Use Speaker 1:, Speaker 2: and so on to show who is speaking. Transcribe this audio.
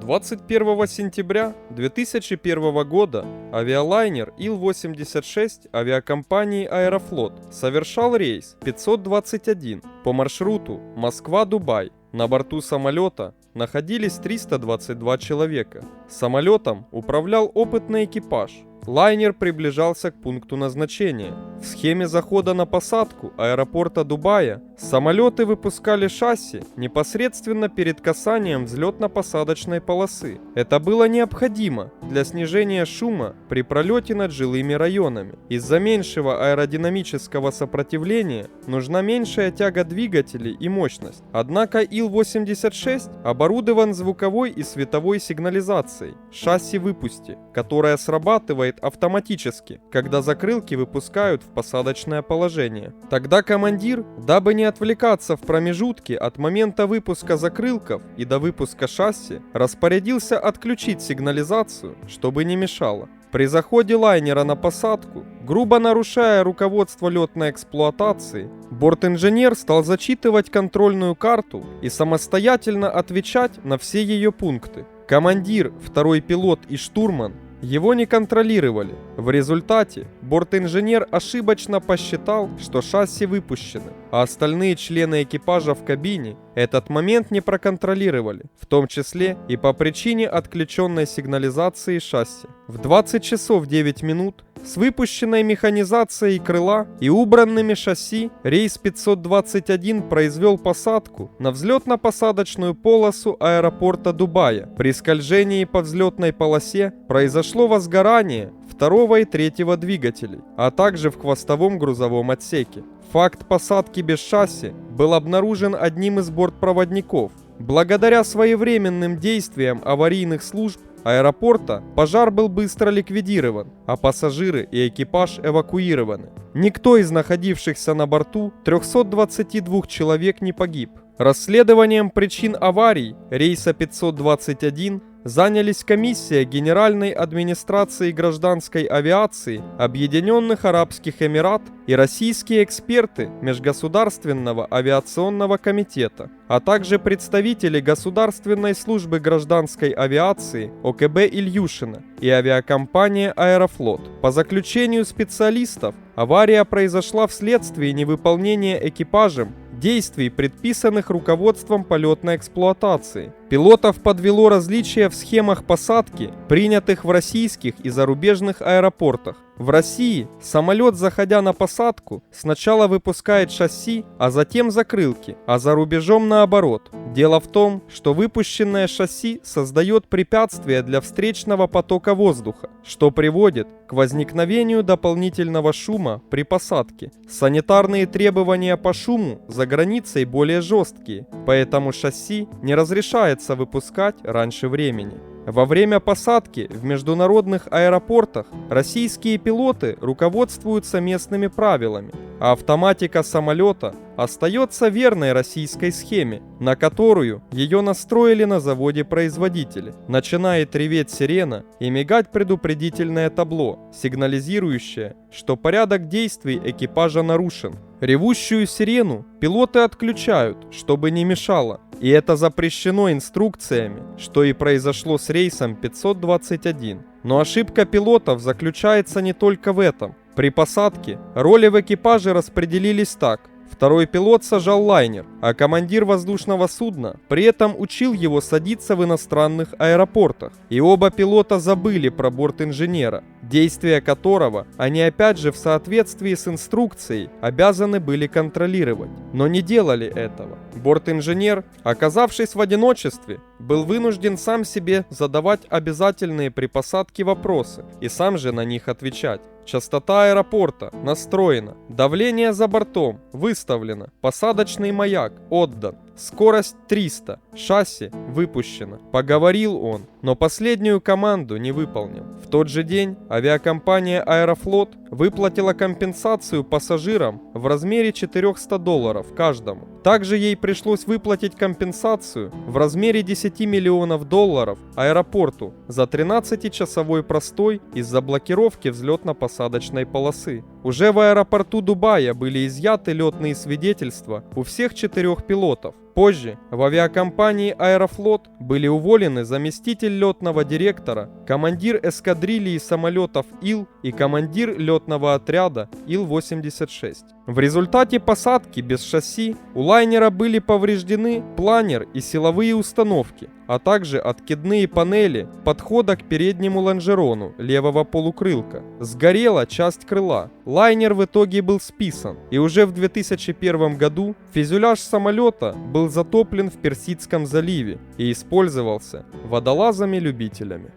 Speaker 1: 21 сентября 2001 года авиалайнер Ил-86 авиакомпании «Аэрофлот» совершал рейс 521 по маршруту Москва-Дубай. На борту самолета находились 322 человека. Самолетом управлял опытный экипаж. Лайнер приближался к пункту назначения. В схеме захода на посадку аэропорта Дубая самолеты выпускали шасси непосредственно перед касанием взлетно-посадочной полосы. Это было необходимо для снижения шума при пролете над жилыми районами. Из-за меньшего аэродинамического сопротивления нужна меньшая тяга двигателей и мощность. Однако Ил-86 оборудован звуковой и световой сигнализацией «Шасси выпусти», которая срабатывает автоматически, когда закрылки выпускают в посадочное положение. Тогда командир, дабы не отвлекаться в промежутке от момента выпуска закрылков и до выпуска шасси, распорядился отключить сигнализацию, чтобы не мешало. При заходе лайнера на посадку, грубо нарушая руководство летной эксплуатации, бортинженер стал зачитывать контрольную карту и самостоятельно отвечать на все ее пункты. Командир, второй пилот и штурман его не контролировали. В результате бортинженер ошибочно посчитал, что шасси выпущены, а остальные члены экипажа в кабине этот момент не проконтролировали, в том числе и по причине отключенной сигнализации шасси. В 20 часов 9 минут с выпущенной механизацией крыла и убранными шасси рейс 521 произвел посадку на взлетно-посадочную полосу аэропорта Дубая. При скольжении по взлетной полосе произошло возгорание второго и третьего двигателей, а также в хвостовом грузовом отсеке. Факт посадки без шасси был обнаружен одним из бортпроводников. Благодаря своевременным действиям аварийных служб аэропорта пожар был быстро ликвидирован, а пассажиры и экипаж эвакуированы. Никто из находившихся на борту 322 человек не погиб. Расследованием причин аварий рейса 521 занялись комиссия Генеральной администрации гражданской авиации Объединенных Арабских Эмират и российские эксперты Межгосударственного авиационного комитета, а также представители Государственной службы гражданской авиации ОКБ Ильюшина и авиакомпания «Аэрофлот». По заключению специалистов, авария произошла вследствие невыполнения экипажем действий, предписанных руководством полетной эксплуатации. Пилотов подвело различие в схемах посадки, принятых в российских и зарубежных аэропортах. В России самолет, заходя на посадку, сначала выпускает шасси, а затем закрылки, а за рубежом наоборот. Дело в том, что выпущенное шасси создает препятствие для встречного потока воздуха, что приводит к возникновению дополнительного шума при посадке. Санитарные требования по шуму за границей более жесткие, поэтому шасси не разрешается выпускать раньше времени. Во время посадки в международных аэропортах российские пилоты руководствуются местными правилами, а автоматика самолета остается верной российской схеме, на которую ее настроили на заводе-производителе. Начинает реветь сирена и мигать предупредительное табло, сигнализирующее, что порядок действий экипажа нарушен. Ревущую сирену пилоты отключают, чтобы не мешало, и это запрещено инструкциями, что и произошло с рейсом 521. Но ошибка пилотов заключается не только в этом. При посадке роли в экипаже распределились так. Второй пилот сажал лайнер, а командир воздушного судна при этом учил его садиться в иностранных аэропортах. И оба пилота забыли про бортинженера, действия которого они опять же в соответствии с инструкцией обязаны были контролировать, но не делали этого. Бортинженер, оказавшись в одиночестве, был вынужден сам себе задавать обязательные при посадке вопросы и сам же на них отвечать. Частота аэропорта настроена, давление за бортом выставлено, посадочный маяк отдан, скорость 300, шасси выпущено. Поговорил он, но последнюю команду не выполнил. В тот же день авиакомпания «Аэрофлот» выплатила компенсацию пассажирам в размере $400 каждому. Также ей пришлось выплатить компенсацию в размере $10 миллионов аэропорту за 13-часовой простой из-за блокировки взлетно-посадочной полосы. Уже в аэропорту Дубая были изъяты летные свидетельства у всех 4 пилотов. Позже в авиакомпании «Аэрофлот» были уволены заместитель летного директора, командир эскадрильи самолетов Ил и командир летного отряда Ил-86. В результате посадки без шасси у лайнера были повреждены планер и силовые установки, а также откидные панели подхода к переднему лонжерону левого полукрылка. Сгорела часть крыла. Лайнер в итоге был списан, и уже в 2001 году фюзеляж самолета был затоплен в Персидском заливе и использовался водолазами-любителями.